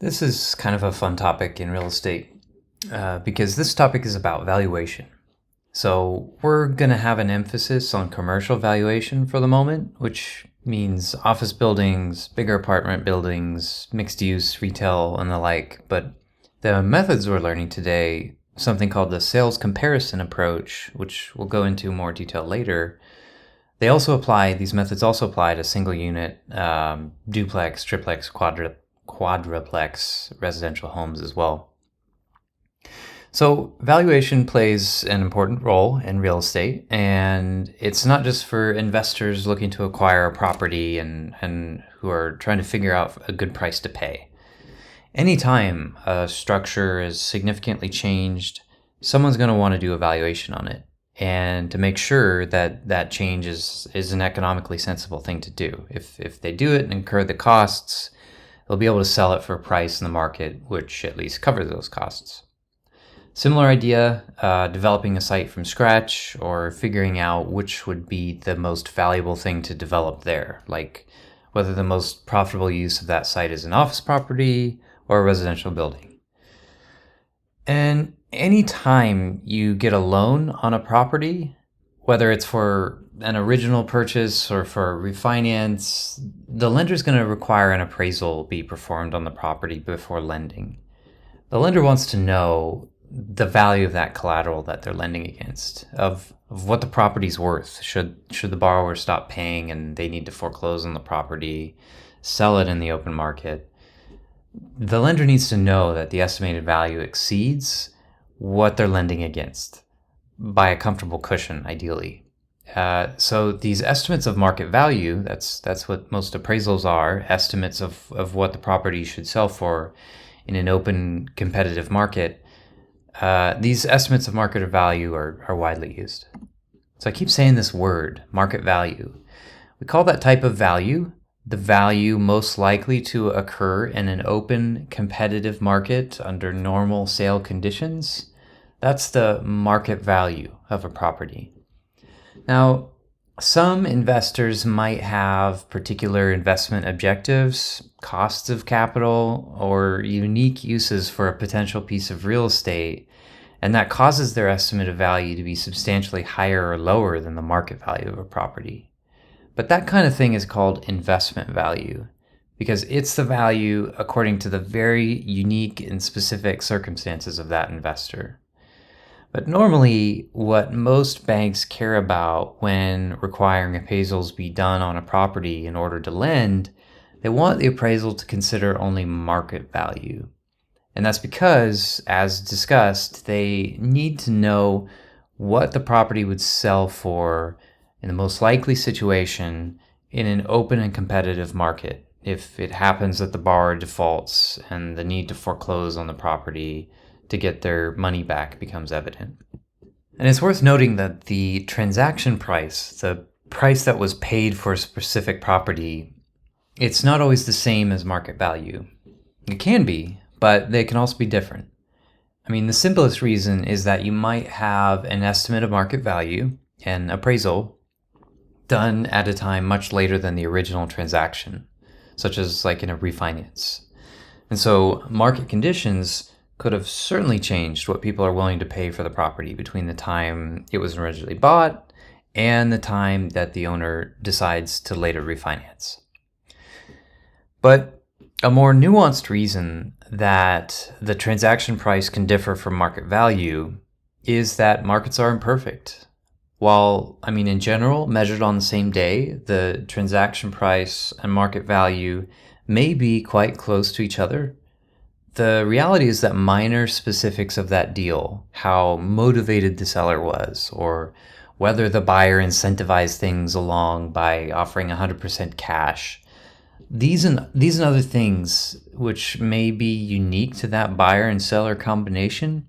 This is kind of a fun topic in real estate because this topic is about valuation. So we're going to have an emphasis on commercial valuation for the moment, which means office buildings, bigger apartment buildings, mixed use, retail, and the like. But the methods we're learning today, something called the sales comparison approach, which we'll go into more detail later, these methods also apply to single unit, duplex, triplex, quadruplex residential homes as well. So valuation plays an important role in real estate, and it's not just for investors looking to acquire a property and who are trying to figure out a good price to pay. Anytime a structure is significantly changed, someone's going to want to do a valuation on it, and to make sure that that change is an economically sensible thing to do. If they do it and incur the costs, they'll be able to sell it for a price in the market which at least covers those costs. Similar idea, developing a site from scratch or figuring out which would be the most valuable thing to develop there, like whether the most profitable use of that site is an office property or a residential building. And anytime you get a loan on a property, whether it's for an original purchase or for refinance, the lender is going to require an appraisal be performed on the property before lending. The lender wants to know the value of that collateral that they're lending against, of what the property's worth. Should the borrower stop paying and they need to foreclose on the property, sell it in the open market? The lender needs to know that the estimated value exceeds what they're lending against by a comfortable cushion, ideally. So these estimates of market value, that's what most appraisals are, estimates of what the property should sell for in an open competitive market. These estimates of market value are widely used. So I keep saying this word, market value. We call that type of value the value most likely to occur in an open competitive market under normal sale conditions. That's the market value of a property. Now, some investors might have particular investment objectives, costs of capital, or unique uses for a potential piece of real estate, and that causes their estimate of value to be substantially higher or lower than the market value of a property. But that kind of thing is called investment value, because it's the value according to the very unique and specific circumstances of that investor. But normally, what most banks care about when requiring appraisals be done on a property in order to lend, they want the appraisal to consider only market value. And that's because, as discussed, they need to know what the property would sell for in the most likely situation in an open and competitive market, if it happens that the borrower defaults and the need to foreclose on the property to get their money back becomes evident. And it's worth noting that the transaction price, the price that was paid for a specific property, it's not always the same as market value. It can be, but they can also be different. I mean, the simplest reason is that you might have an estimate of market value, an appraisal, done at a time much later than the original transaction, such as like in a refinance. And so market conditions could have certainly changed what people are willing to pay for the property between the time it was originally bought and the time that the owner decides to later refinance. But a more nuanced reason that the transaction price can differ from market value is that markets are imperfect. While, in general, measured on the same day, the transaction price and market value may be quite close to each other, the reality is that minor specifics of that deal, how motivated the seller was, or whether the buyer incentivized things along by offering 100% cash, these and other things, which may be unique to that buyer and seller combination,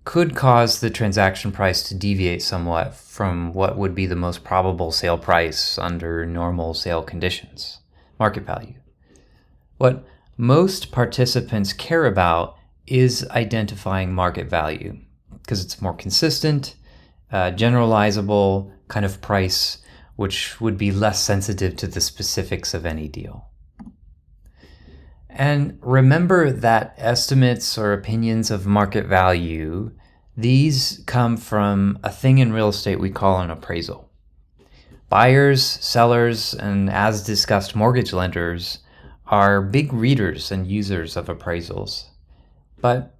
could cause the transaction price to deviate somewhat from what would be the most probable sale price under normal sale conditions, market value. What most participants care about is identifying market value because it's more consistent, generalizable kind of price, which would be less sensitive to the specifics of any deal. And remember that estimates or opinions of market value, these come from a thing in real estate we call an appraisal. Buyers, sellers, and as discussed, mortgage lenders are big readers and users of appraisals. But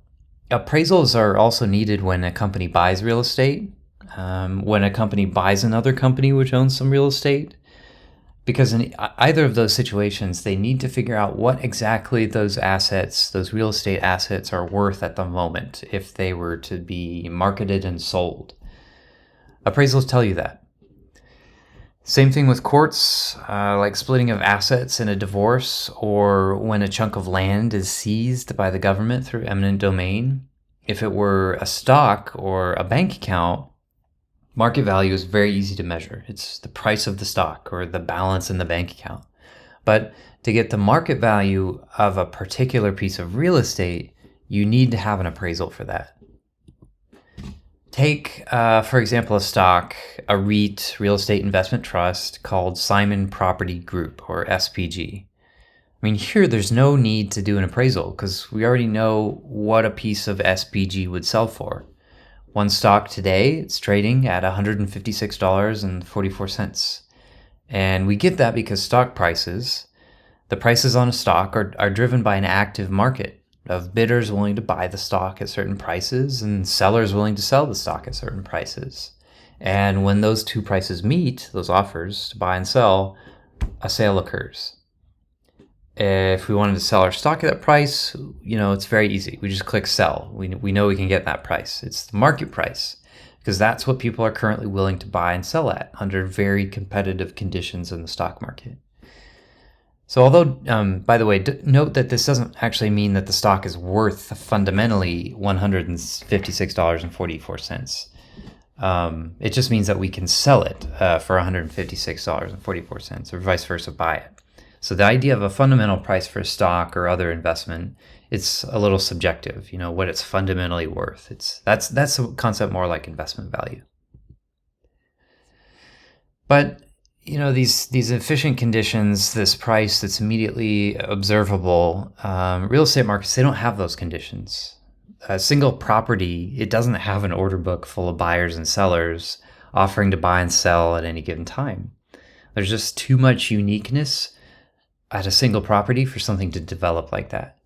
appraisals are also needed when a company buys real estate, when a company buys another company which owns some real estate, because in either of those situations, they need to figure out what exactly those assets, those real estate assets, are worth at the moment if they were to be marketed and sold. Appraisals tell you that. Same thing with courts, like splitting of assets in a divorce or when a chunk of land is seized by the government through eminent domain. If it were a stock or a bank account, market value is very easy to measure. It's the price of the stock or the balance in the bank account. But to get the market value of a particular piece of real estate, you need to have an appraisal for that. Take, for example, a stock, a REIT, real estate investment trust, called Simon Property Group, or SPG. I mean, here there's no need to do an appraisal because we already know what a piece of SPG would sell for. One stock today, it's trading at $156.44. And we get that because stock prices, the prices on a stock are driven by an active market of bidders willing to buy the stock at certain prices and sellers willing to sell the stock at certain prices. And when those two prices meet, those offers to buy and sell, a sale occurs. If we wanted to sell our stock at that price, it's very easy. We just click sell. We know we can get that price. It's the market price because that's what people are currently willing to buy and sell at under very competitive conditions in the stock market. So although, by the way, note that this doesn't actually mean that the stock is worth fundamentally $156.44. It just means that we can sell it for $156.44 or vice versa, buy it. So the idea of a fundamental price for a stock or other investment, it's a little subjective, what it's fundamentally worth. That's a concept more like investment value. But these efficient conditions, this price that's immediately observable, real estate markets, they don't have those conditions. A single property, it doesn't have an order book full of buyers and sellers offering to buy and sell at any given time. There's just too much uniqueness at a single property for something to develop like that.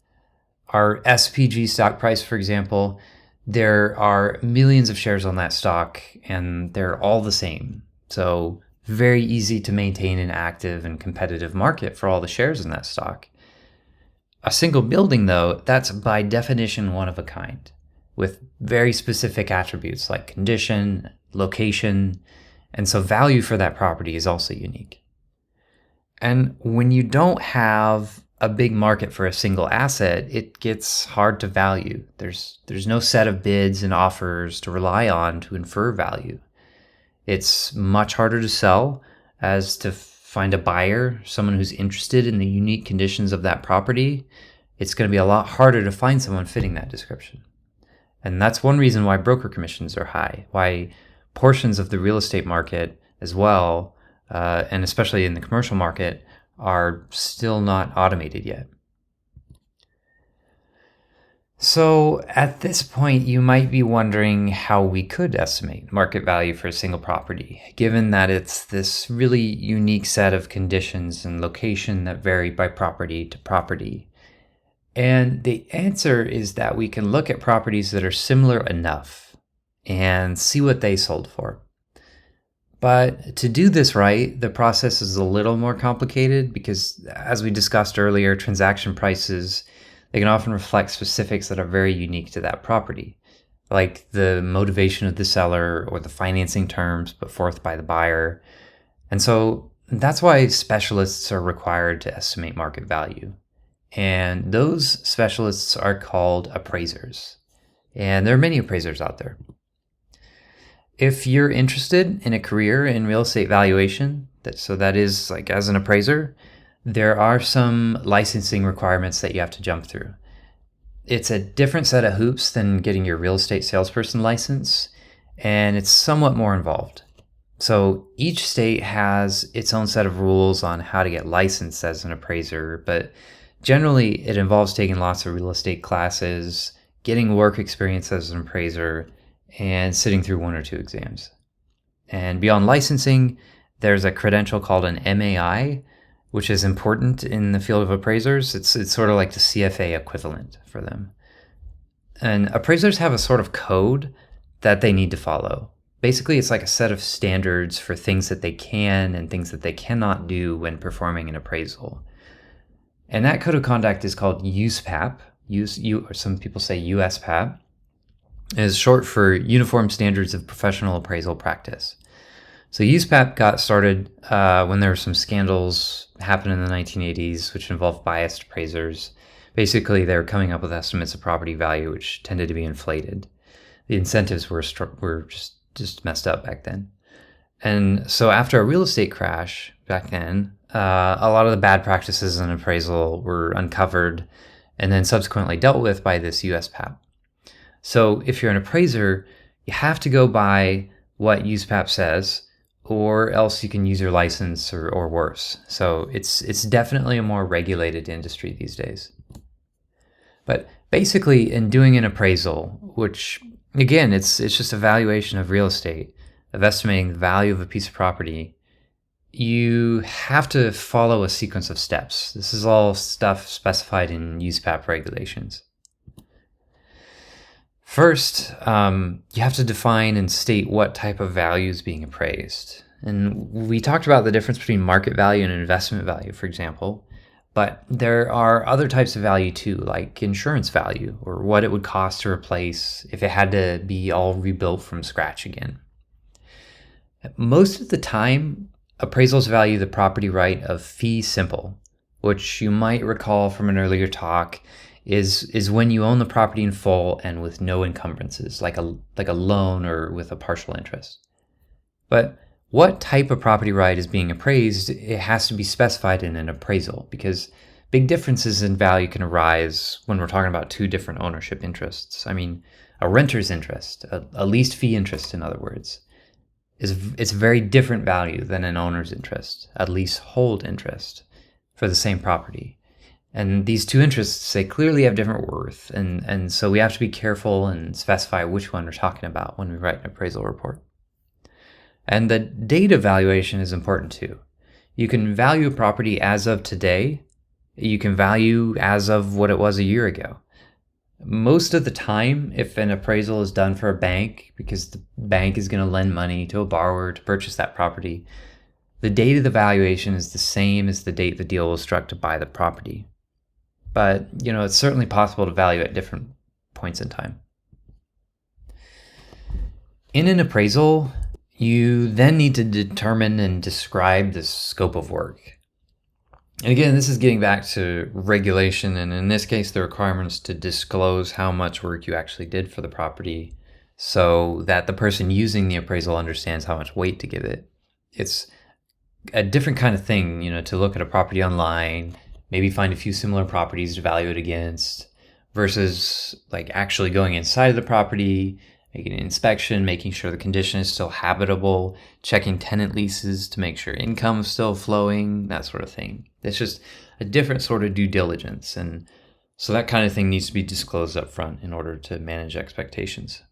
Our SPG stock price, for example, there are millions of shares on that stock and they're all the same. So very easy to maintain an active and competitive market for all the shares in that stock. A single building, though, that's by definition one of a kind, with very specific attributes like condition, location, and so value for that property is also unique. And when you don't have a big market for a single asset, it gets hard to value. There's no set of bids and offers to rely on to infer value. It's much harder to sell as to find a buyer, someone who's interested in the unique conditions of that property. It's going to be a lot harder to find someone fitting that description. And that's one reason why broker commissions are high, why portions of the real estate market as well, and especially in the commercial market, are still not automated yet. So at this point, you might be wondering how we could estimate market value for a single property, given that it's this really unique set of conditions and location that vary by property to property. And the answer is that we can look at properties that are similar enough and see what they sold for. But to do this right, the process is a little more complicated because, as we discussed earlier, transaction prices, they can often reflect specifics that are very unique to that property, like the motivation of the seller or the financing terms put forth by the buyer. And so that's why specialists are required to estimate market value. And those specialists are called appraisers. And there are many appraisers out there. If you're interested in a career in real estate valuation, that is like as an appraiser, there are some licensing requirements that you have to jump through. It's a different set of hoops than getting your real estate salesperson license, and it's somewhat more involved. So each state has its own set of rules on how to get licensed as an appraiser, but Generally, it involves taking lots of real estate classes, getting work experience as an appraiser, and sitting through 1 or 2 exams. And beyond licensing, there's a credential called an MAI, which is important in the field of appraisers. It's sort of like the CFA equivalent for them. And appraisers have a sort of code that they need to follow. Basically, it's like a set of standards for things that they can and things that they cannot do when performing an appraisal. And that code of conduct is called USPAP, or some people say USPAP. It is short for Uniform Standards of Professional Appraisal Practice. So USPAP got started when there were some scandals happened in the 1980s, which involved biased appraisers. Basically, they were coming up with estimates of property value, which tended to be inflated. The incentives were just messed up back then. And so after a real estate crash back then, a lot of the bad practices in appraisal were uncovered and then subsequently dealt with by this USPAP. So if you're an appraiser, you have to go by what USPAP says, or else you can use your license or worse. So it's definitely a more regulated industry these days. But basically, in doing an appraisal, which again, it's just a valuation of real estate, of estimating the value of a piece of property, you have to follow a sequence of steps. This is all stuff specified in USPAP regulations. First, you have to define and state what type of value is being appraised. And we talked about the difference between market value and investment value, for example. But there are other types of value too, like insurance value, or what it would cost to replace if it had to be all rebuilt from scratch again. Most of the time, appraisals value the property right of fee simple, which you might recall from an earlier talk is when you own the property in full and with no encumbrances, like a loan or with a partial interest. But what type of property right is being appraised, it has to be specified in an appraisal, because big differences in value can arise when we're talking about 2 different ownership interests. I mean, a renter's interest, a leased fee interest, in other words, it's a very different value than an owner's interest, a leasehold interest, for the same property. And these 2 interests, they clearly have different worth, and so we have to be careful and specify which one we're talking about when we write an appraisal report. And the date of valuation is important too. You can value a property as of today. You can value as of what it was a year ago. Most of the time, if an appraisal is done for a bank, because the bank is going to lend money to a borrower to purchase that property, the date of the valuation is the same as the date the deal was struck to buy the property. But, it's certainly possible to value at different points in time. In an appraisal, you then need to determine and describe the scope of work. And again, this is getting back to regulation, and in this case, the requirements to disclose how much work you actually did for the property so that the person using the appraisal understands how much weight to give it. It's a different kind of thing, to look at a property online, maybe find a few similar properties to value it against, versus like actually going inside of the property, making an inspection, making sure the condition is still habitable, checking tenant leases to make sure income is still flowing, that sort of thing. It's just a different sort of due diligence. And so that kind of thing needs to be disclosed up front in order to manage expectations.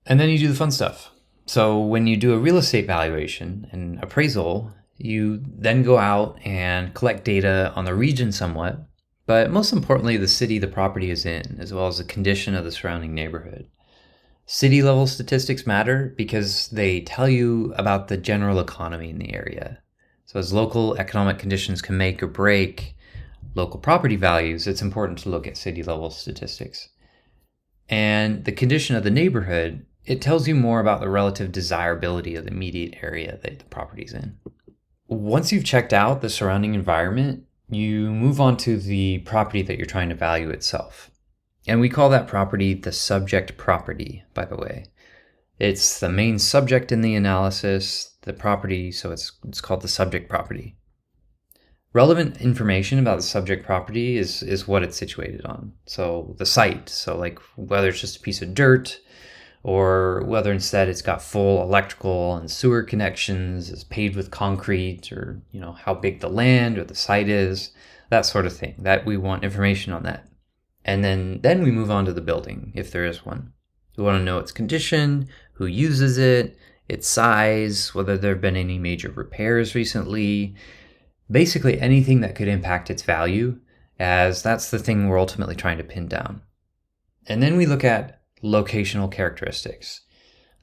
And then you do the fun stuff. So when you do a real estate valuation and appraisal, you then go out and collect data on the region somewhat, but most importantly, the city the property is in, as well as the condition of the surrounding neighborhood. City level statistics matter because they tell you about the general economy in the area. So as local economic conditions can make or break local property values, it's important to look at city level statistics. And the condition of the neighborhood, it tells you more about the relative desirability of the immediate area that the property's in. Once you've checked out the surrounding environment, you move on to the property that you're trying to value itself. And we call that property the subject property, by the way. It's the main subject in the analysis, the property, so it's called the subject property. Relevant information about the subject property is what it's situated on. So the site, so like whether it's just a piece of dirt, or whether instead it's got full electrical and sewer connections, is paved with concrete, or how big the land or the site is. that sort of thing. That we want information on that. And then we move on to the building, if there is one. We want to know its condition, who uses it, its size, whether there have been any major repairs recently, basically anything that could impact its value, as that's the thing we're ultimately trying to pin down. And then we look at locational characteristics.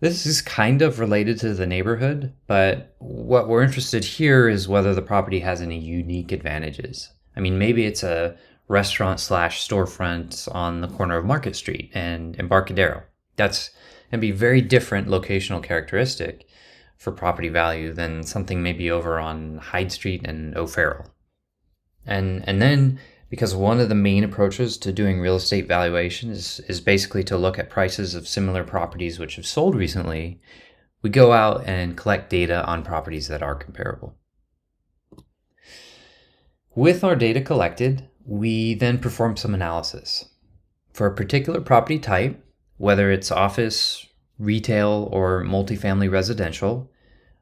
This is kind of related to the neighborhood, but what we're interested here is whether the property has any unique advantages. I mean, maybe it's a restaurant / storefront on the corner of Market Street and Embarcadero. That's going to be very different locational characteristic for property value than something maybe over on Hyde Street and O'Farrell. And then, because one of the main approaches to doing real estate valuation is basically to look at prices of similar properties which have sold recently, we go out and collect data on properties that are comparable. With our data collected, we then perform some analysis. For a particular property type, whether it's office, retail, or multifamily residential,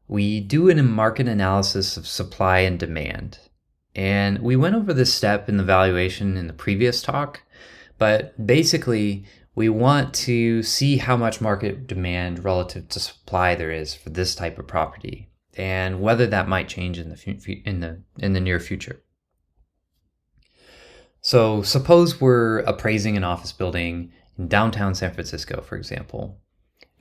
we do a market analysis of supply and demand. And we went over this step in the valuation in the previous talk, but basically we want to see how much market demand relative to supply there is for this type of property and whether that might change in the near future. So suppose we're appraising an office building in downtown San Francisco, for example.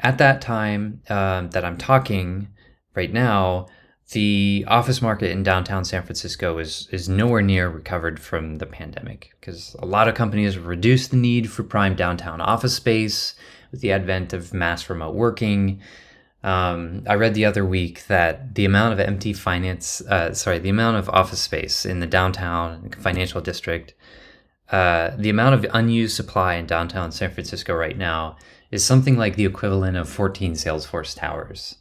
At that time that I'm talking right now, the office market in downtown San Francisco is nowhere near recovered from the pandemic because a lot of companies have reduced the need for prime downtown office space with the advent of mass remote working. I read the other week that the amount of the amount of office space in the downtown financial district, the amount of unused supply in downtown San Francisco right now is something like the equivalent of 14 Salesforce towers.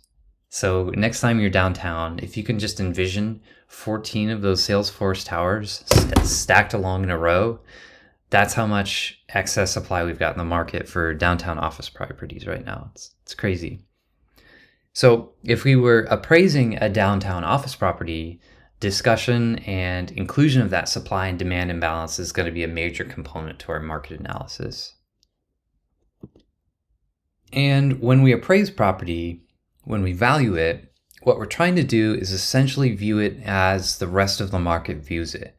So next time you're downtown, if you can just envision 14 of those Salesforce towers stacked along in a row, that's how much excess supply we've got in the market for downtown office properties right now. It's crazy. So if we were appraising a downtown office property, discussion and inclusion of that supply and demand imbalance is going to be a major component to our market analysis. And when we appraise property, when we value it, what we're trying to do is essentially view it as the rest of the market views it.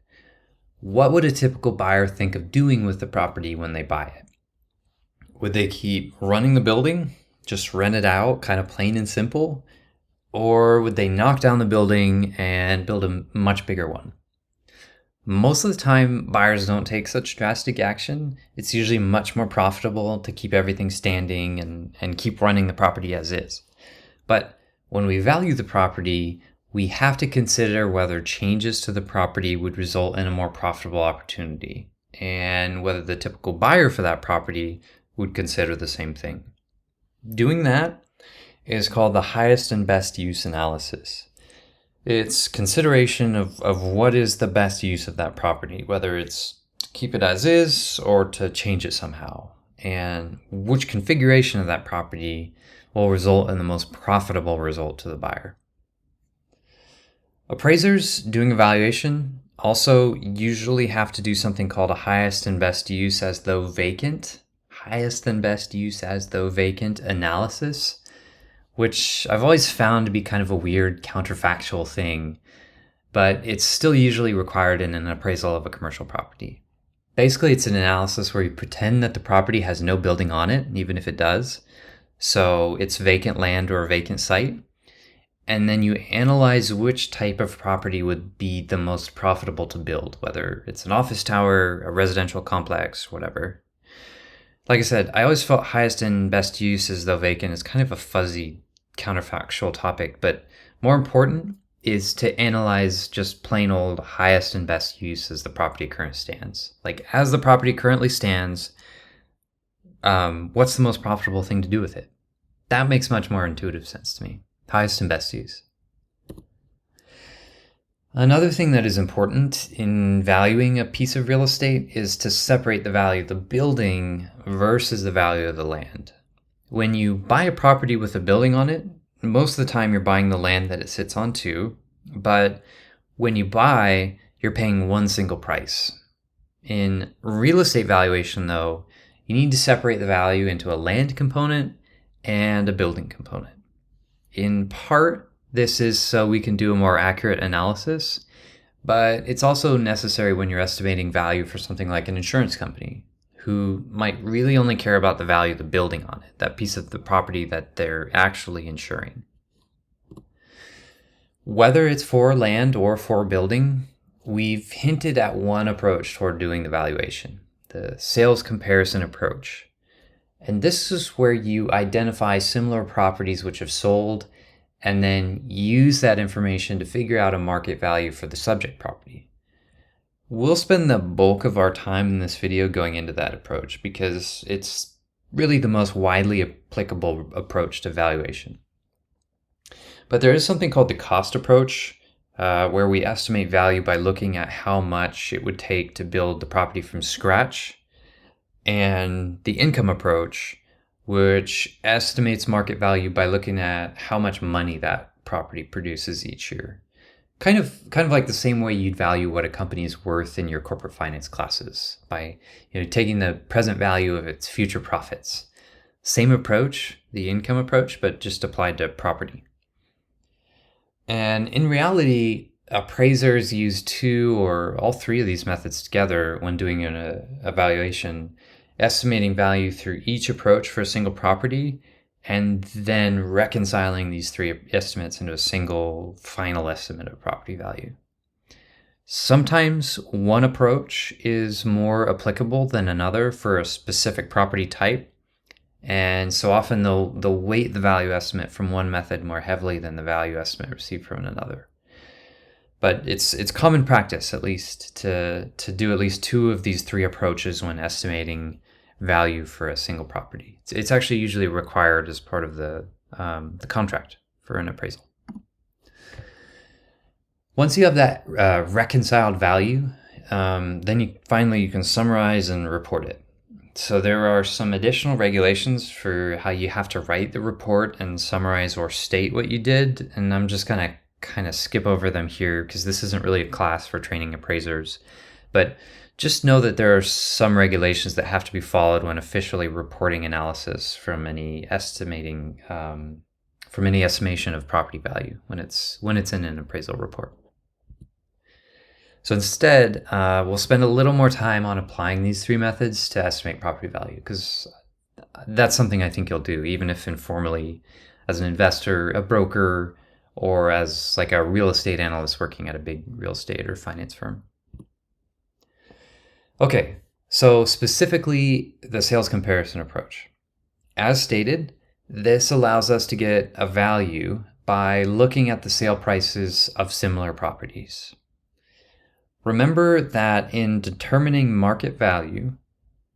What would a typical buyer think of doing with the property when they buy it? Would they keep running the building, just rent it out, kind of plain and simple? Or would they knock down the building and build a much bigger one? Most of the time, buyers don't take such drastic action. It's usually much more profitable to keep everything standing and keep running the property as is. But when we value the property, we have to consider whether changes to the property would result in a more profitable opportunity and whether the typical buyer for that property would consider the same thing. Doing that is called the highest and best use analysis. It's consideration of what is the best use of that property, whether it's to keep it as is or to change it somehow, and which configuration of that property will result in the most profitable result to the buyer. Appraisers doing a valuation also usually have to do something called a highest and best use as though vacant analysis, which I've always found to be kind of a weird counterfactual thing, but it's still usually required in an appraisal of a commercial property. Basically, it's an analysis where you pretend that the property has no building on it, even if it does. So it's vacant land or a vacant site. And then you analyze which type of property would be the most profitable to build, whether it's an office tower, a residential complex, whatever. Like I said, I always felt highest and best use as though vacant is kind of a fuzzy counterfactual topic, but more important is to analyze just plain old highest and best use as the property currently stands. Like as the property currently stands, what's the most profitable thing to do with it? That makes much more intuitive sense to me. Highest and best use. Another thing that is important in valuing a piece of real estate is to separate the value of the building versus the value of the land. When you buy a property with a building on it, most of the time you're buying the land that it sits on too, but when you buy, you're paying one single price. In real estate valuation, though, you need to separate the value into a land component and a building component. In part, this is so we can do a more accurate analysis, but it's also necessary when you're estimating value for something like an insurance company, who might really only care about the value of the building on it, that piece of the property that they're actually insuring. Whether it's for land or for building, we've hinted at one approach toward doing the valuation, the sales comparison approach. And this is where you identify similar properties which have sold and then use that information to figure out a market value for the subject property. We'll spend the bulk of our time in this video going into that approach because it's really the most widely applicable approach to valuation. But there is something called the cost approach, where we estimate value by looking at how much it would take to build the property from scratch, and the income approach, which estimates market value by looking at how much money that property produces each year. Kind of like the same way you'd value what a company is worth in your corporate finance classes by taking the present value of its future profits. Same approach, the income approach, but just applied to property. And in reality, appraisers use two or all three of these methods together when doing an evaluation, estimating value through each approach for a single property, and then reconciling these three estimates into a single final estimate of property value. Sometimes one approach is more applicable than another for a specific property type, and so often they'll weight the value estimate from one method more heavily than the value estimate received from another. But it's common practice, at least, to do at least two of these three approaches when estimating value for a single property. It's actually usually required as part of the contract for an appraisal. Once you have that reconciled value, then you can summarize and report it. So there are some additional regulations for how you have to write the report and summarize or state what you did, and I'm just gonna kind of skip over them here because this isn't really a class for training appraisers. But just know that there are some regulations that have to be followed when officially reporting analysis from any estimation of property value when it's in an appraisal report. So instead, we'll spend a little more time on applying these three methods to estimate property value, because that's something I think you'll do, even if informally, as an investor, a broker, or as like a real estate analyst working at a big real estate or finance firm. Okay, so specifically the sales comparison approach. As stated, this allows us to get a value by looking at the sale prices of similar properties. Remember that in determining market value,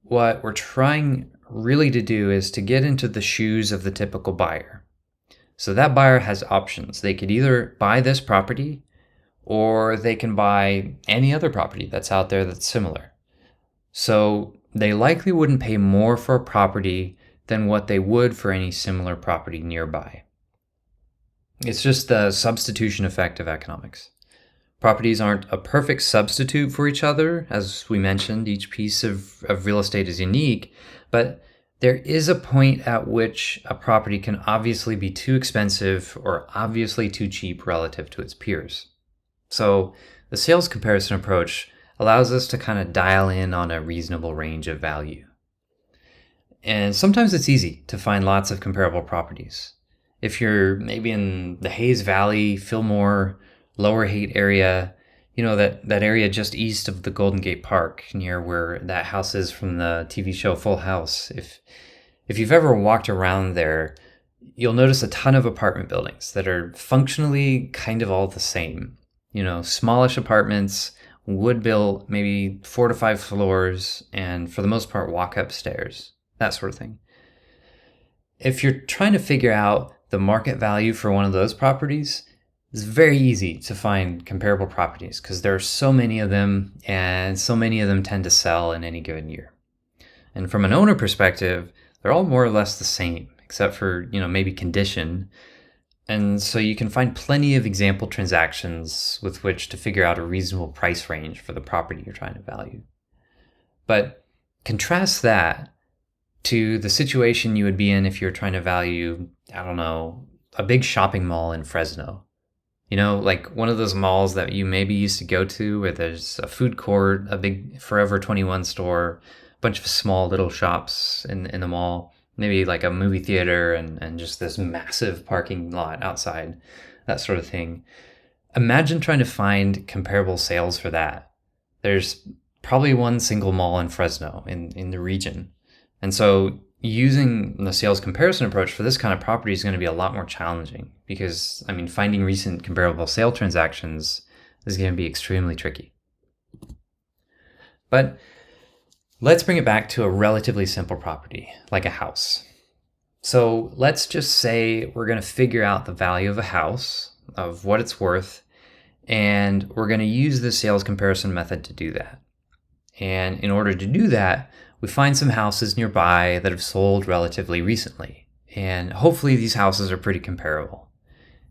what we're trying really to do is to get into the shoes of the typical buyer. So that buyer has options. They could either buy this property or they can buy any other property that's out there that's similar. So they likely wouldn't pay more for a property than what they would for any similar property nearby. It's just the substitution effect of economics. Properties aren't a perfect substitute for each other. As we mentioned, each piece of real estate is unique, but there is a point at which a property can obviously be too expensive or obviously too cheap relative to its peers. So the sales comparison approach allows us to kind of dial in on a reasonable range of value. And sometimes it's easy to find lots of comparable properties. If you're maybe in the Hayes Valley, Fillmore, Lower Haight area, that area just east of the Golden Gate Park, near where that house is from the TV show Full House. If you've ever walked around there, you'll notice a ton of apartment buildings that are functionally kind of all the same. Smallish apartments, wood built, maybe 4 to 5 floors, and for the most part walk up stairs, that sort of thing. If you're trying to figure out the market value for one of those properties, it's very easy to find comparable properties because there are so many of them, and so many of them tend to sell in any given year. And from an owner perspective, they're all more or less the same, except for maybe condition. And so you can find plenty of example transactions with which to figure out a reasonable price range for the property you're trying to value. But contrast that to the situation you would be in if you're trying to value, I don't know, a big shopping mall in Fresno. You know, like one of those malls that you maybe used to go to where there's a food court, a big Forever 21 store, a bunch of small little shops in the mall, maybe like a movie theater and just this massive parking lot outside, that sort of thing. Imagine trying to find comparable sales for that. There's probably one single mall in Fresno in the region. And so using the sales comparison approach for this kind of property is going to be a lot more challenging because, I mean, finding recent comparable sale transactions is going to be extremely tricky. But let's bring it back to a relatively simple property, like a house. So let's just say we're going to figure out the value of a house, of what it's worth, and we're going to use the sales comparison method to do that. And in order to do that, we find some houses nearby that have sold relatively recently. And hopefully these houses are pretty comparable.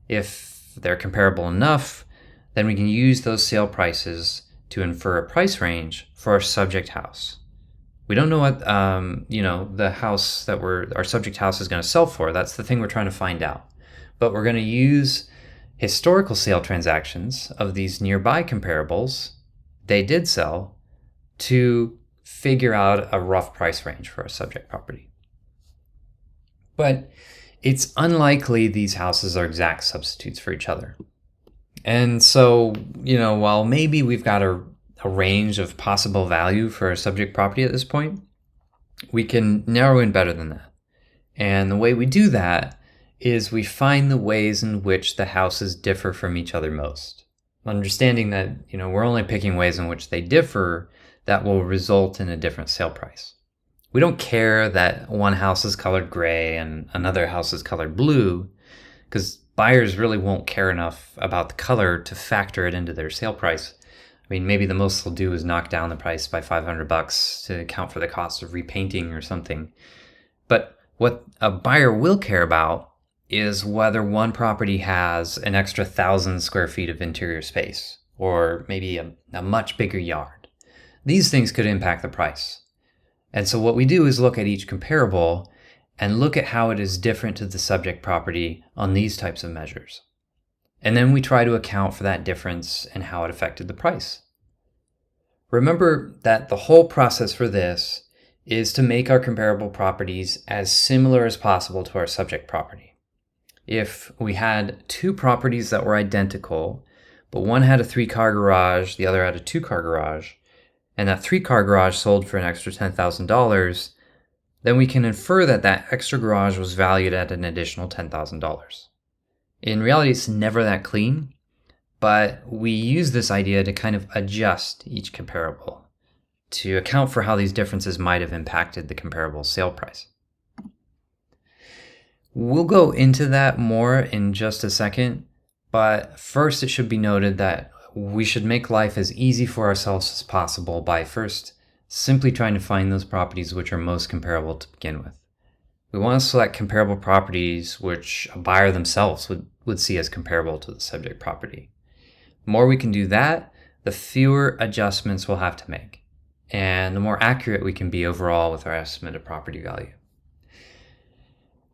If they're comparable enough, then we can use those sale prices to infer a price range for our subject house. We don't know what the house that our subject house is going to sell for. That's the thing we're trying to find out. But we're going to use historical sale transactions of these nearby comparables, they did sell, to figure out a rough price range for a subject property. But it's unlikely these houses are exact substitutes for each other. And so, while maybe we've got a range of possible value for a subject property at this point, we can narrow in better than that. And the way we do that is we find the ways in which the houses differ from each other most. Understanding that, we're only picking ways in which they differ that will result in a different sale price. We don't care that one house is colored gray and another house is colored blue, because buyers really won't care enough about the color to factor it into their sale price. I mean, maybe the most they'll do is knock down the price by $500 to account for the cost of repainting or something. But what a buyer will care about is whether one property has an extra 1,000 square feet of interior space, or maybe a much bigger yard. These things could impact the price. And so what we do is look at each comparable and look at how it is different to the subject property on these types of measures. And then we try to account for that difference and how it affected the price. Remember that the whole process for this is to make our comparable properties as similar as possible to our subject property. If we had two properties that were identical, but one had a 3-car garage, the other had a 2-car garage, and that 3-car garage sold for an extra $10,000, then we can infer that that extra garage was valued at an additional $10,000. In reality, it's never that clean, but we use this idea to kind of adjust each comparable to account for how these differences might have impacted the comparable sale price. We'll go into that more in just a second, but first it should be noted that we should make life as easy for ourselves as possible by first simply trying to find those properties which are most comparable to begin with. We want to select comparable properties which a buyer themselves would see as comparable to the subject property. The more we can do that, the fewer adjustments we'll have to make, and the more accurate we can be overall with our estimate of property value.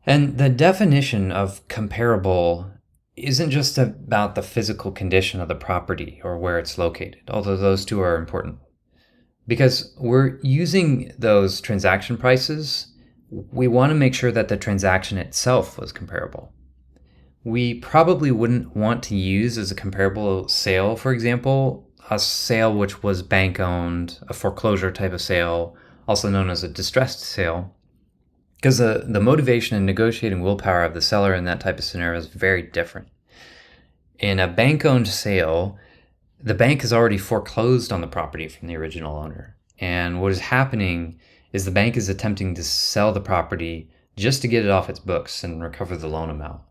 And the definition of comparable isn't just about the physical condition of the property or where it's located, although those two are important. Because we're using those transaction prices, we want to make sure that the transaction itself was comparable. We probably wouldn't want to use as a comparable sale, for example, a sale which was bank-owned, a foreclosure type of sale, also known as a distressed sale, because the motivation and negotiating willpower of the seller in that type of scenario is very different. In a bank-owned sale, the bank has already foreclosed on the property from the original owner. And what is happening is the bank is attempting to sell the property just to get it off its books and recover the loan amount.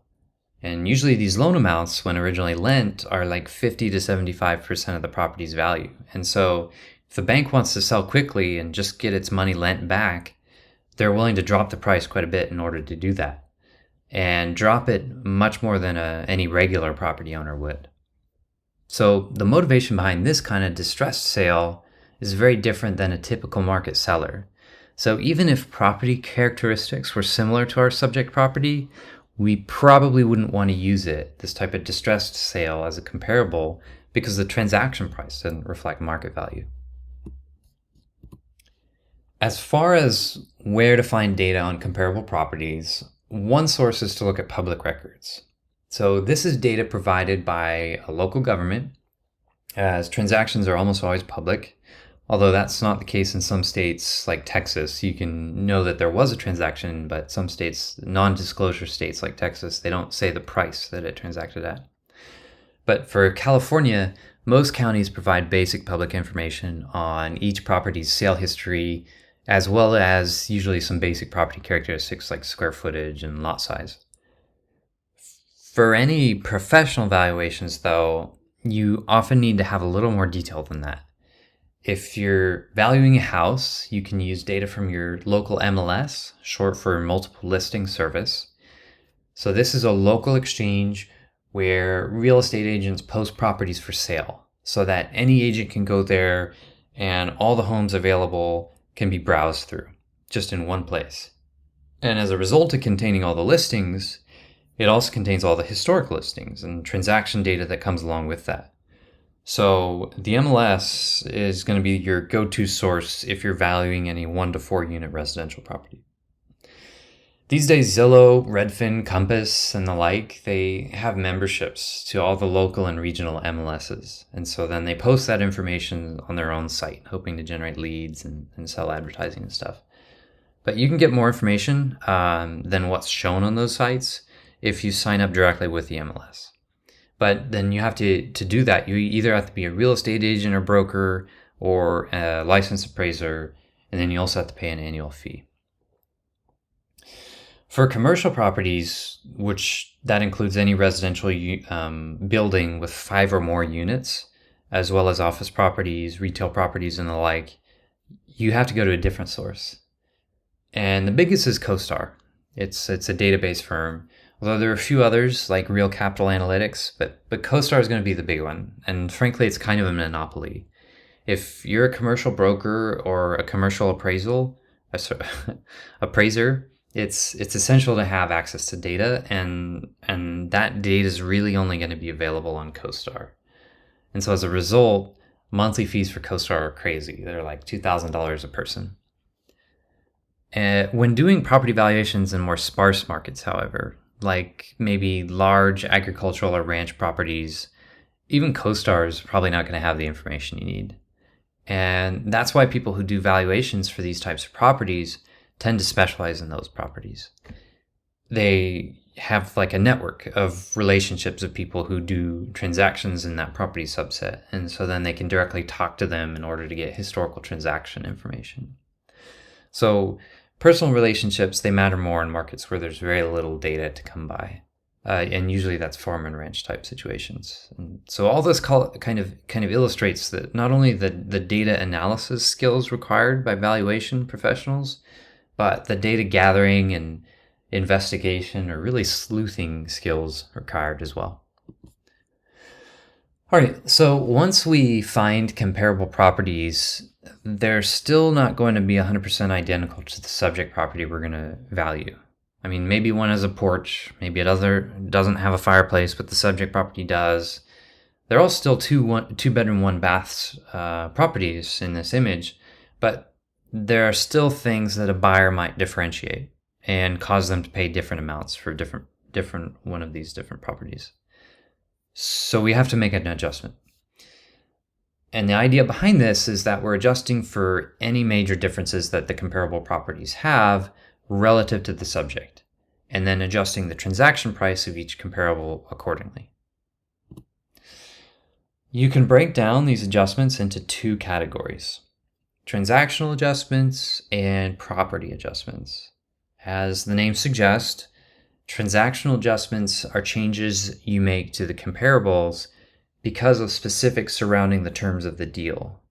And usually these loan amounts, when originally lent, are like 50 to 75% of the property's value. And so if the bank wants to sell quickly and just get its money lent back, they're willing to drop the price quite a bit in order to do that. and drop it much more than any regular property owner would. So the motivation behind this kind of distressed sale is very different than a typical market seller. So even if property characteristics were similar to our subject property, we probably wouldn't want to use this type of distressed sale, as a comparable, because the transaction price doesn't reflect market value. As far as where to find data on comparable properties, one source is to look at public records. So this is data provided by a local government, as transactions are almost always public. Although that's not the case in some states like Texas. You can know that there was a transaction, but some states, non-disclosure states like Texas, they don't say the price that it transacted at. But for California, most counties provide basic public information on each property's sale history, as well as usually some basic property characteristics like square footage and lot size. For any professional valuations, though, you often need to have a little more detail than that. If you're valuing a house, you can use data from your local MLS, short for Multiple Listing Service. So this is a local exchange where real estate agents post properties for sale, so that any agent can go there and all the homes available can be browsed through, just in one place. And as a result of containing all the listings, it also contains all the historic listings and transaction data that comes along with that. So the MLS is going to be your go-to source if you're valuing any 1 to 4 unit residential property. These days, Zillow, Redfin, Compass, and the like, they have memberships to all the local and regional MLSs. And so then they post that information on their own site, hoping to generate leads and sell advertising and stuff. But you can get more information than what's shown on those sites if you sign up directly with the MLS. But then you have to do that, you either have to be a real estate agent or broker or a licensed appraiser, and then you also have to pay an annual fee. For commercial properties, which that includes any residential building with 5 or more units, as well as office properties, retail properties, and the like, you have to go to a different source. And the biggest is CoStar. It's a database firm, although there are a few others like Real Capital Analytics, but CoStar is going to be the big one. And frankly, it's kind of a monopoly. If you're a commercial broker or a commercial appraiser, it's essential to have access to data, and that data is really only going to be available on CoStar. And so as a result, monthly fees for CoStar are crazy. They're like $2,000 a person. When doing property valuations in more sparse markets, however, like maybe large agricultural or ranch properties, even CoStar is probably not going to have the information you need. And that's why people who do valuations for these types of properties tend to specialize in those properties. They have like a network of relationships of people who do transactions in that property subset. And so then they can directly talk to them in order to get historical transaction information. So personal relationships, they matter more in markets where there's very little data to come by. And usually that's farm and ranch type situations. And so all this kind of illustrates that not only the data analysis skills required by valuation professionals, but the data gathering and investigation or really sleuthing skills required as well. All right, so once we find comparable properties, they're still not going to be 100% identical to the subject property we're going to value. I mean, maybe one has a porch, maybe another doesn't have a fireplace, but the subject property does. They're all still two bedroom, 1 bath properties in this image, but there are still things that a buyer might differentiate and cause them to pay different amounts for different one of these different properties. So we have to make an adjustment. And the idea behind this is that we're adjusting for any major differences that the comparable properties have relative to the subject, and then adjusting the transaction price of each comparable accordingly. You can break down these adjustments into 2 categories: transactional adjustments and property adjustments. As the name suggests, transactional adjustments are changes you make to the comparables because of specifics surrounding the terms of the deal,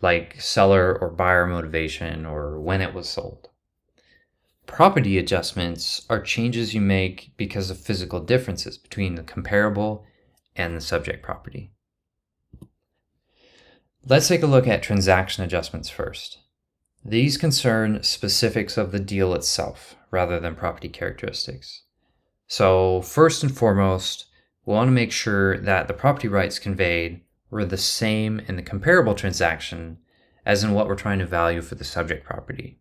like seller or buyer motivation or when it was sold. Property adjustments are changes you make because of physical differences between the comparable and the subject property. Let's take a look at transaction adjustments first. These concern specifics of the deal itself rather than property characteristics. So first and foremost, we want to make sure that the property rights conveyed were the same in the comparable transaction as in what we're trying to value for the subject property.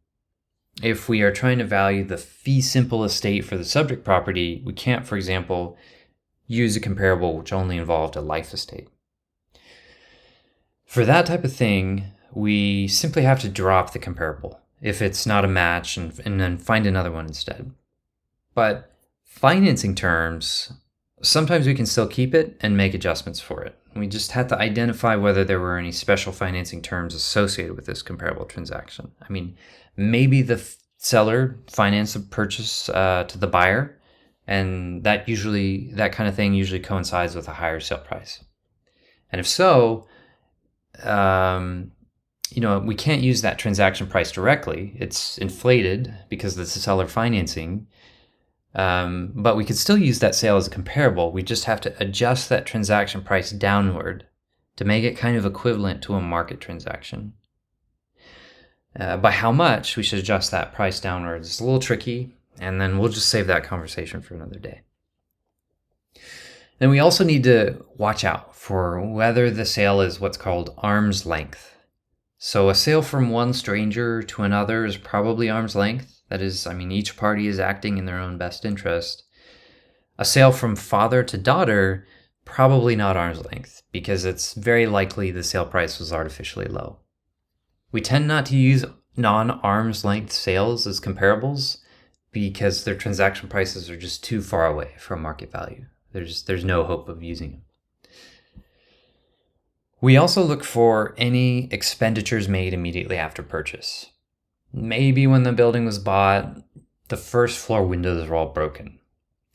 If we are trying to value the fee simple estate for the subject property, we can't, for example, use a comparable which only involved a life estate. For that type of thing, we simply have to drop the comparable if it's not a match and then find another one instead. But financing terms, sometimes we can still keep it and make adjustments for it. We just had to identify whether there were any special financing terms associated with this comparable transaction. I mean, maybe the seller financed the purchase to the buyer, and that kind of thing usually coincides with a higher sale price. And if so, we can't use that transaction price directly. It's inflated because it's the seller financing. But we could still use that sale as a comparable. We just have to adjust that transaction price downward to make it kind of equivalent to a market transaction. By how much we should adjust that price downward is a little tricky, and then we'll just save that conversation for another day. Then we also need to watch out for whether the sale is what's called arm's length. So a sale from one stranger to another is probably arm's length. That is, each party is acting in their own best interest. A sale from father to daughter, probably not arm's length, because it's very likely the sale price was artificially low. We tend not to use non-arm's length sales as comparables because their transaction prices are just too far away from market value. There's no hope of using them. We also look for any expenditures made immediately after purchase. Maybe when the building was bought, the first floor windows were all broken.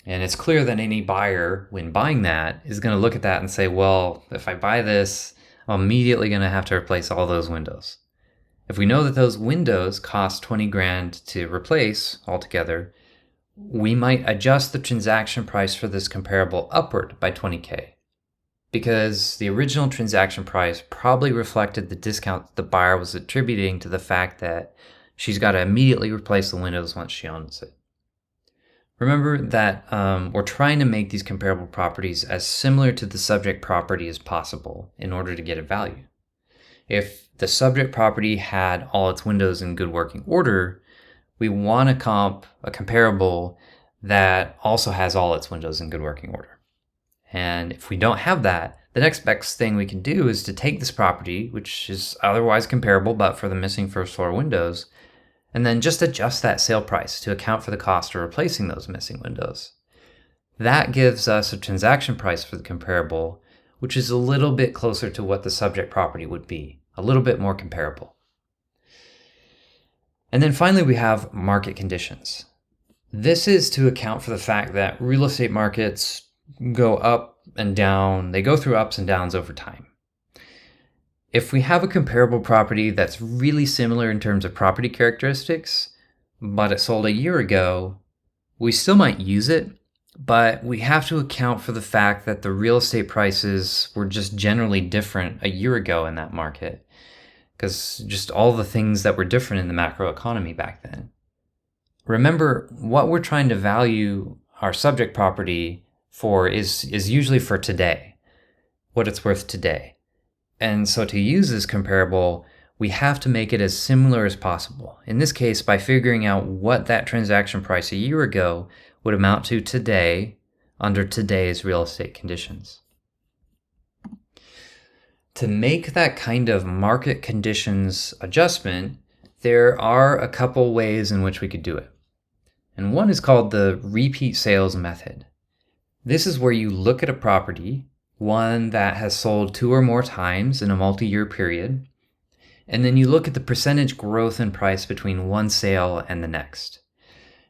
And it's clear that any buyer, when buying that, is going to look at that and say, well, if I buy this, I'm immediately going to have to replace all those windows. If we know that those windows cost $20,000 to replace altogether, we might adjust the transaction price for this comparable upward by $20,000, because the original transaction price probably reflected the discount the buyer was attributing to the fact that she's got to immediately replace the windows once she owns it. Remember that we're trying to make these comparable properties as similar to the subject property as possible in order to get a value. If the subject property had all its windows in good working order, we want to comp a comparable that also has all its windows in good working order. And if we don't have that, the next best thing we can do is to take this property, which is otherwise comparable but for the missing first floor windows, and then just adjust that sale price to account for the cost of replacing those missing windows. That gives us a transaction price for the comparable, which is a little bit closer to what the subject property would be, a little bit more comparable. And then finally, we have market conditions. This is to account for the fact that real estate markets go up and down. They go through ups and downs over time. If we have a comparable property that's really similar in terms of property characteristics, but it sold a year ago, we still might use it, but we have to account for the fact that the real estate prices were just generally different a year ago in that market, because just all the things that were different in the macroeconomy back then. Remember, what we're trying to value our subject property for is usually for today, what it's worth today. And so to use this comparable, we have to make it as similar as possible. In this case, by figuring out what that transaction price a year ago would amount to today under today's real estate conditions. To make that kind of market conditions adjustment, there are a couple ways in which we could do it. And one is called the repeat sales method. This is where you look at a property, one that has sold 2 or more times in a multi-year period, and then you look at the percentage growth in price between one sale and the next.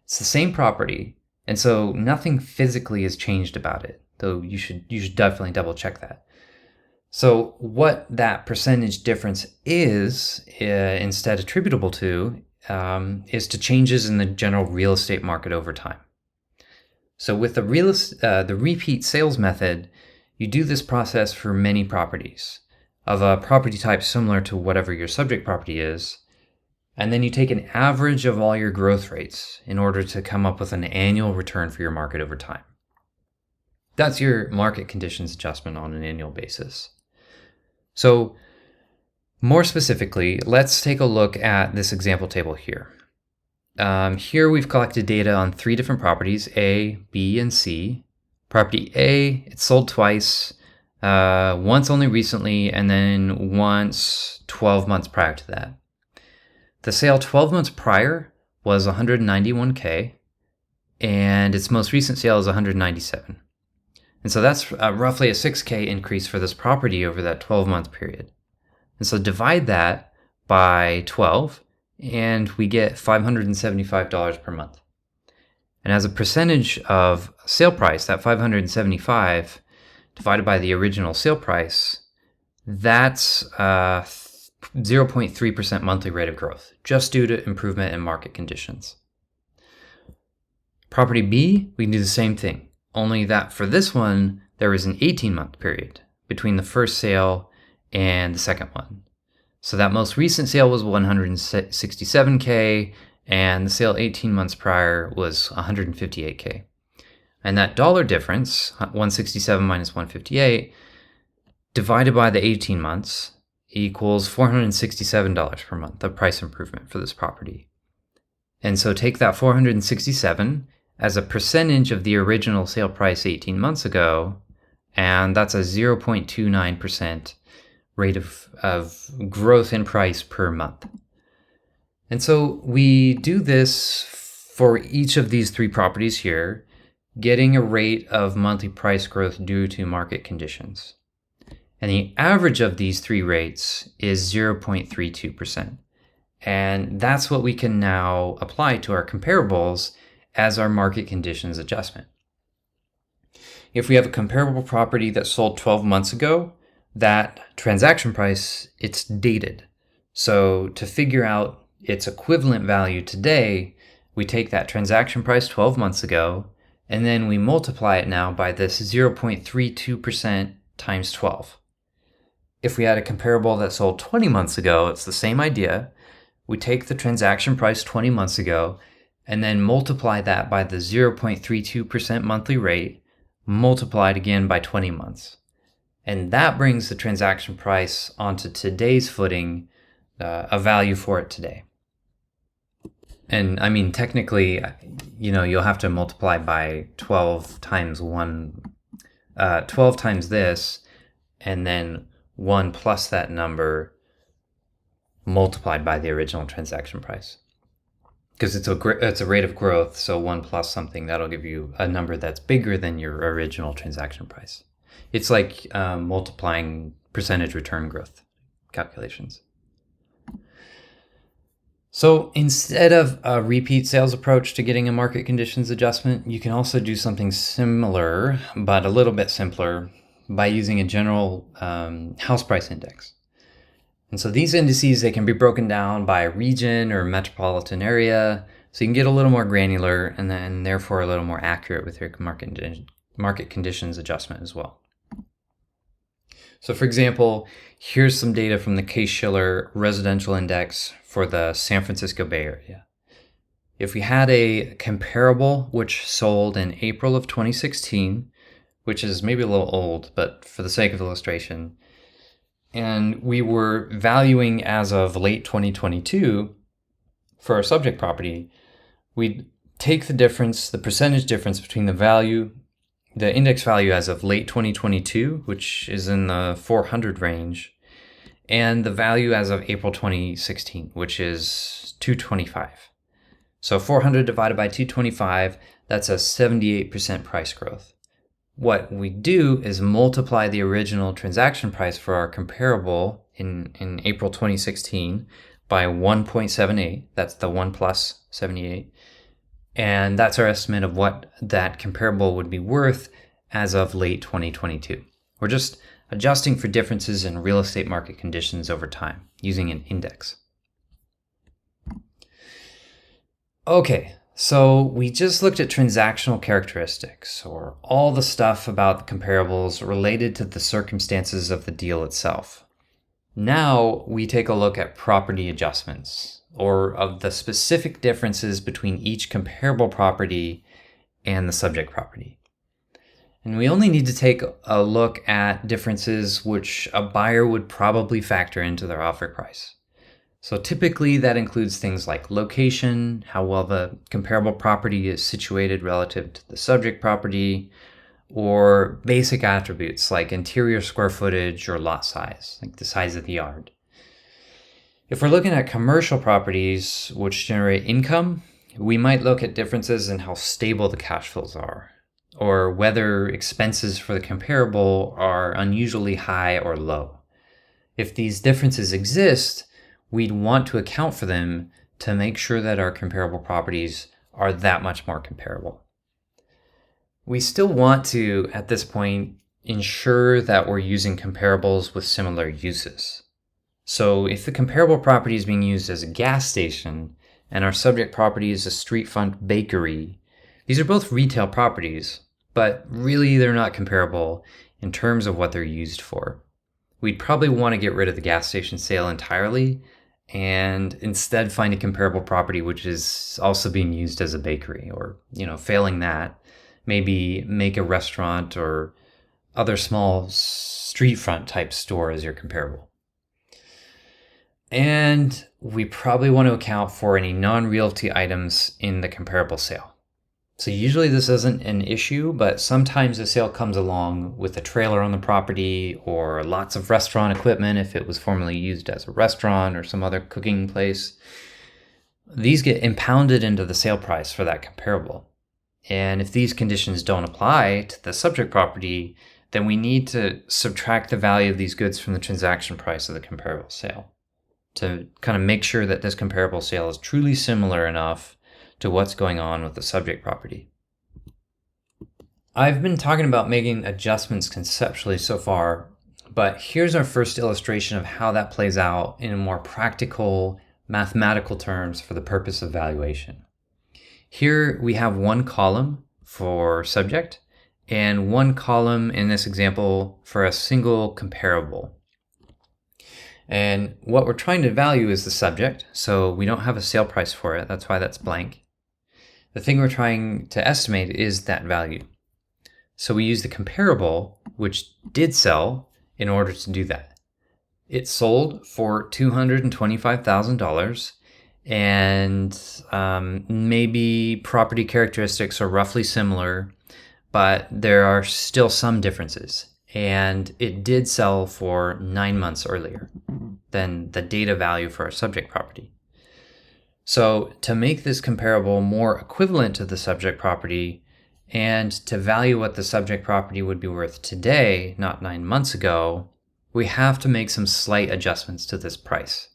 It's the same property, and so nothing physically has changed about it, though you should definitely double check that. So what that percentage difference is instead attributable to is to changes in the general real estate market over time. So with the repeat sales method, you do this process for many properties of a property type similar to whatever your subject property is, and then you take an average of all your growth rates in order to come up with an annual return for your market over time. That's your market conditions adjustment on an annual basis. So more specifically, let's take a look at this example table here. Here we've collected data on 3 different properties, A, B, and C. Property A, it's sold twice, once only recently, and then once 12 months prior to that. The sale 12 months prior was $191K, and its most recent sale is $197. And so that's roughly a $6K increase for this property over that 12-month period. And so divide that by 12, and we get $575 per month. And as a percentage of sale price, that $575 divided by the original sale price, that's 0.3% monthly rate of growth, just due to improvement in market conditions. Property B, we can do the same thing, only that for this one, there was an 18-month period between the first sale and the second one. So that most recent sale was $167K, and the sale 18 months prior was $158K. And that dollar difference, 167 minus 158, divided by the 18 months, equals $467 per month, the price improvement for this property. And so take that 467 as a percentage of the original sale price 18 months ago, and that's a 0.29% rate of growth in price per month. And so we do this for each of these 3 properties here, getting a rate of monthly price growth due to market conditions. And the average of these 3 rates is 0.32%. And that's what we can now apply to our comparables as our market conditions adjustment. If we have a comparable property that sold 12 months ago, that transaction price, it's dated. So to figure out its equivalent value today, we take that transaction price 12 months ago, and then we multiply it now by this 0.32% times 12. If we had a comparable that sold 20 months ago, it's the same idea. We take the transaction price 20 months ago, and then multiply that by the 0.32% monthly rate, multiplied again by 20 months. And that brings the transaction price onto today's footing, a value for it today. And I mean, technically, you'll have to multiply by 12 times 12 times this, and then 1 plus that number multiplied by the original transaction price. Because it's a rate of growth, so 1 plus something, that'll give you a number that's bigger than your original transaction price. It's like multiplying percentage return growth calculations. So instead of a repeat sales approach to getting a market conditions adjustment, you can also do something similar, but a little bit simpler, by using a general house price index. And so these indices, they can be broken down by region or metropolitan area, so you can get a little more granular and then therefore a little more accurate with your market conditions adjustment as well. So for example, here's some data from the Case-Shiller Residential Index for the San Francisco Bay Area. If we had a comparable which sold in April of 2016, which is maybe a little old, but for the sake of illustration, and we were valuing as of late 2022 for our subject property, we'd take the difference, the percentage difference between the index value as of late 2022, which is in the 400 range, and the value as of April 2016, which is 225. So 400 divided by 225, that's a 78% price growth. What we do is multiply the original transaction price for our comparable in April 2016 by 1.78. That's the 1 plus 78. And that's our estimate of what that comparable would be worth as of late 2022. We're just adjusting for differences in real estate market conditions over time using an index. Okay, so we just looked at transactional characteristics, or all the stuff about the comparables related to the circumstances of the deal itself. Now we take a look at property adjustments, or of the specific differences between each comparable property and the subject property. And we only need to take a look at differences which a buyer would probably factor into their offer price. So typically that includes things like location, how well the comparable property is situated relative to the subject property, or basic attributes like interior square footage or lot size, like the size of the yard. If we're looking at commercial properties which generate income, we might look at differences in how stable the cash flows are, or whether expenses for the comparable are unusually high or low. If these differences exist, we'd want to account for them to make sure that our comparable properties are that much more comparable. We still want to, at this point, ensure that we're using comparables with similar uses. So if the comparable property is being used as a gas station and our subject property is a street front bakery, these are both retail properties, but really they're not comparable in terms of what they're used for. We'd probably want to get rid of the gas station sale entirely and instead find a comparable property which is also being used as a bakery, or, failing that, maybe make a restaurant or other small street front type store as your comparable. And we probably want to account for any non-realty items in the comparable sale. So usually this isn't an issue, but sometimes a sale comes along with a trailer on the property or lots of restaurant equipment if it was formerly used as a restaurant or some other cooking place. These get impounded into the sale price for that comparable. And if these conditions don't apply to the subject property, then we need to subtract the value of these goods from the transaction price of the comparable sale to kind of make sure that this comparable sale is truly similar enough to what's going on with the subject property. I've been talking about making adjustments conceptually so far, but here's our first illustration of how that plays out in more practical mathematical terms for the purpose of valuation. Here we have one column for subject and one column in this example for a single comparable. And what we're trying to value is the subject, so we don't have a sale price for it. That's why that's blank. The thing we're trying to estimate is that value. So we use the comparable, which did sell, in order to do that. It sold for $225,000, and maybe property characteristics are roughly similar, but there are still some differences. And it did sell for 9 months earlier than the data value for our subject property. So to make this comparable more equivalent to the subject property and to value what the subject property would be worth today, not 9 months ago, we have to make some slight adjustments to this price.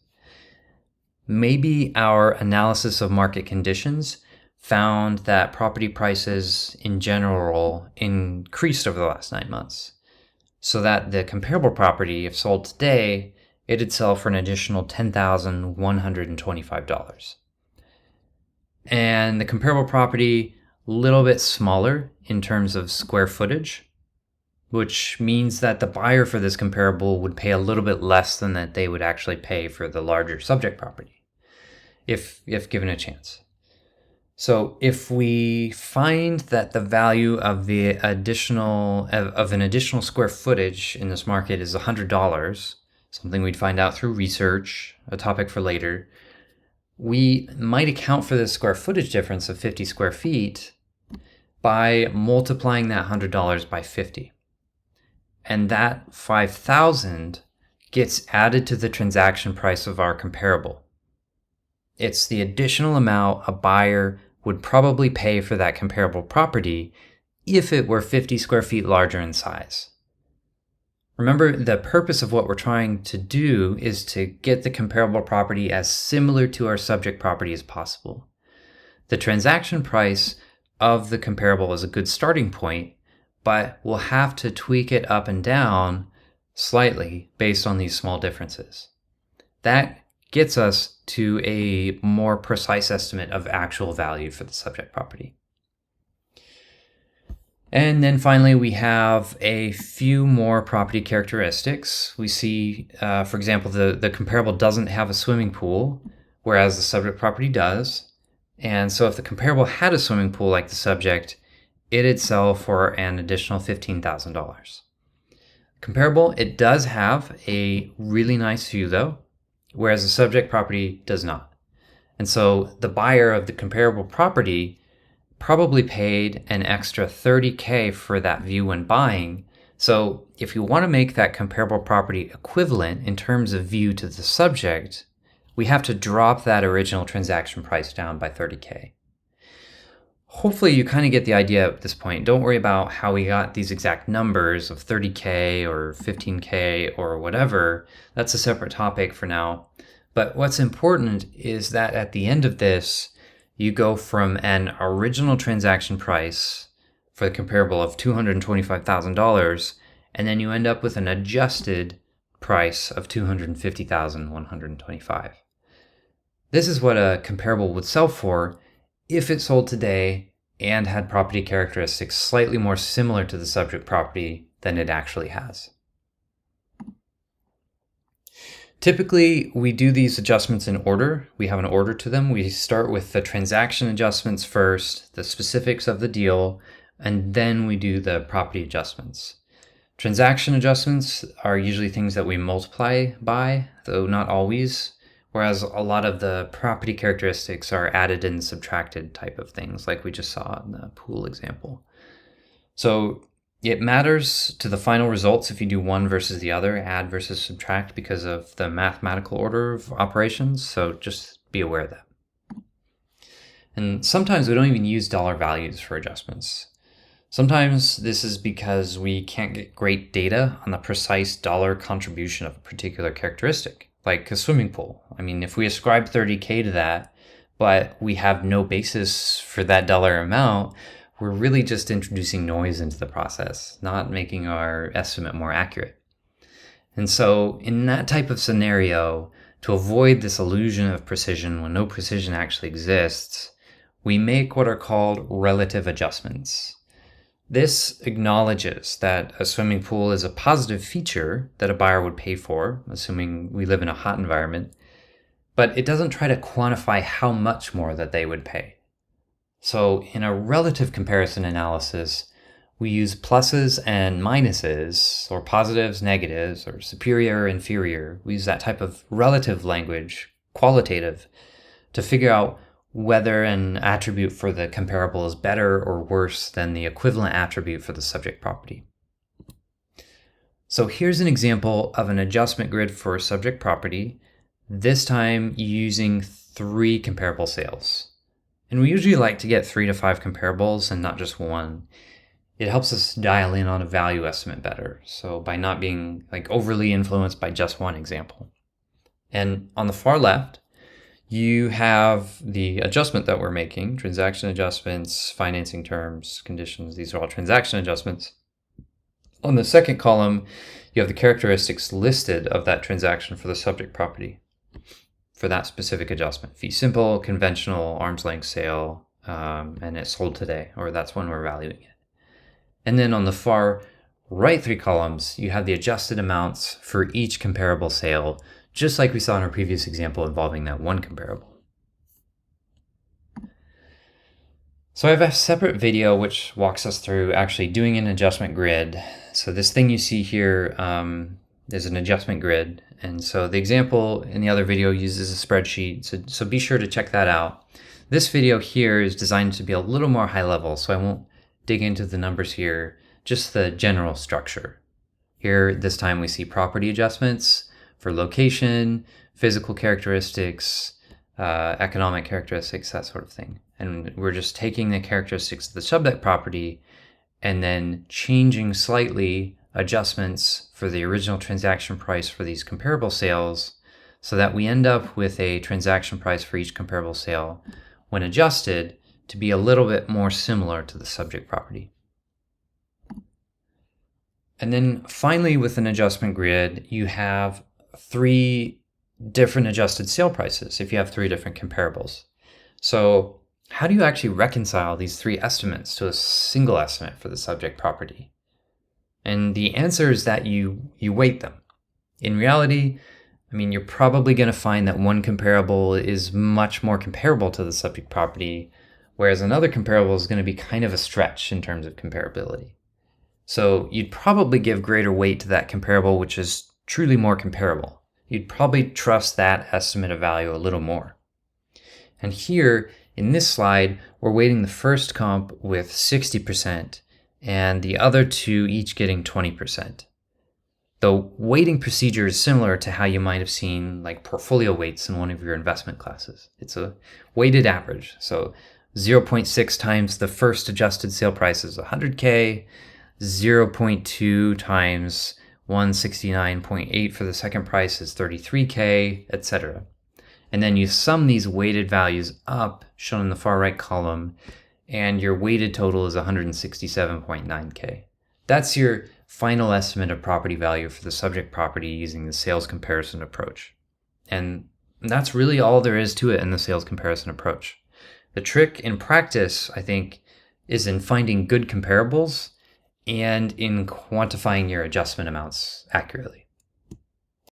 Maybe our analysis of market conditions found that property prices in general increased over the last 9 months, so that the comparable property, if sold today, it'd sell for an additional $10,125. And the comparable property, a little bit smaller in terms of square footage, which means that the buyer for this comparable would pay a little bit less than that they would actually pay for the larger subject property, if given a chance. So if we find that the value of an additional square footage in this market is $100, something we'd find out through research, a topic for later, we might account for the square footage difference of 50 square feet by multiplying that $100 by 50. And that $5,000 gets added to the transaction price of our comparable. It's the additional amount a buyer would probably pay for that comparable property if it were 50 square feet larger in size. Remember, the purpose of what we're trying to do is to get the comparable property as similar to our subject property as possible. The transaction price of the comparable is a good starting point, but we'll have to tweak it up and down slightly based on these small differences. That gets us to a more precise estimate of actual value for the subject property. And then finally, we have a few more property characteristics. We see, for example, the comparable doesn't have a swimming pool, whereas the subject property does. And so if the comparable had a swimming pool like the subject, it'd sell for an additional $15,000. Comparable, it does have a really nice view though, whereas the subject property does not. And so the buyer of the comparable property probably paid an extra $30K for that view when buying. So if you want to make that comparable property equivalent in terms of view to the subject, we have to drop that original transaction price down by $30K. Hopefully you kind of get the idea at this point. Don't worry about how we got these exact numbers of $30K or $15K or whatever. That's a separate topic for now. But what's important is that at the end of this, you go from an original transaction price for the comparable of $225,000, and then you end up with an adjusted price of $250,125. This is what a comparable would sell for if it sold today and had property characteristics slightly more similar to the subject property than it actually has. Typically, we do these adjustments in order. We have an order to them. We start with the transaction adjustments first, the specifics of the deal, and then we do the property adjustments. Transaction adjustments are usually things that we multiply by, though not always, whereas a lot of the property characteristics are added and subtracted type of things, like we just saw in the pool example. So it matters to the final results if you do one versus the other, add versus subtract, because of the mathematical order of operations. So just be aware of that. And sometimes we don't even use dollar values for adjustments. Sometimes this is because we can't get great data on the precise dollar contribution of a particular characteristic, like a swimming pool. I mean, if we ascribe $30K to that, but we have no basis for that dollar amount, we're really just introducing noise into the process, not making our estimate more accurate. And so in that type of scenario, to avoid this illusion of precision when no precision actually exists, we make what are called relative adjustments. This acknowledges that a swimming pool is a positive feature that a buyer would pay for, assuming we live in a hot environment, but it doesn't try to quantify how much more that they would pay. So in a relative comparison analysis, we use pluses and minuses, or positives, negatives, or superior, inferior. We use that type of relative language, qualitative, to figure out whether an attribute for the comparable is better or worse than the equivalent attribute for the subject property. So here's an example of an adjustment grid for a subject property, this time using 3 comparable sales. And we usually like to get 3 to 5 comparables and not just one. It helps us dial in on a value estimate better, so by not being overly influenced by just one example. And on the far left, you have the adjustment that we're making, transaction adjustments, financing terms, conditions. These are all transaction adjustments. On the second column, you have the characteristics listed of that transaction for the subject property for that specific adjustment. Fee simple, conventional, arm's length sale, and it sold today, or that's when we're valuing it. And then on the far right 3 columns, you have the adjusted amounts for each comparable sale, just like we saw in our previous example involving that one comparable. So I have a separate video which walks us through actually doing an adjustment grid. So this thing you see here is an adjustment grid. And so the example in the other video uses a spreadsheet, so be sure to check that out. This video here is designed to be a little more high level, so I won't dig into the numbers here, just the general structure. Here, this time we see property adjustments for location, physical characteristics, economic characteristics, that sort of thing. And we're just taking the characteristics of the subject property and then changing slightly adjustments for the original transaction price for these comparable sales so that we end up with a transaction price for each comparable sale when adjusted to be a little bit more similar to the subject property. And then finally, with an adjustment grid, you have 3 different adjusted sale prices if you have three different comparables. So how do you actually reconcile these three estimates to a single estimate for the subject property? And the answer is that you weight them. In reality, you're probably going to find that one comparable is much more comparable to the subject property, whereas another comparable is going to be kind of a stretch in terms of comparability. So you'd probably give greater weight to that comparable which is truly more comparable. You'd probably trust that estimate of value a little more. And here, in this slide, we're weighting the first comp with 60% and the other two each getting 20%. The weighting procedure is similar to how you might have seen like portfolio weights in one of your investment classes. It's a weighted average. So 0.6 times the first adjusted sale price is 100K, 0.2 times 169.8 for the second price is 33K, etc. And then you sum these weighted values up, shown in the far right column, and your weighted total is 167.9K. That's your final estimate of property value for the subject property using the sales comparison approach. And that's really all there is to it in the sales comparison approach. The trick in practice, I think, is in finding good comparables and in quantifying your adjustment amounts accurately.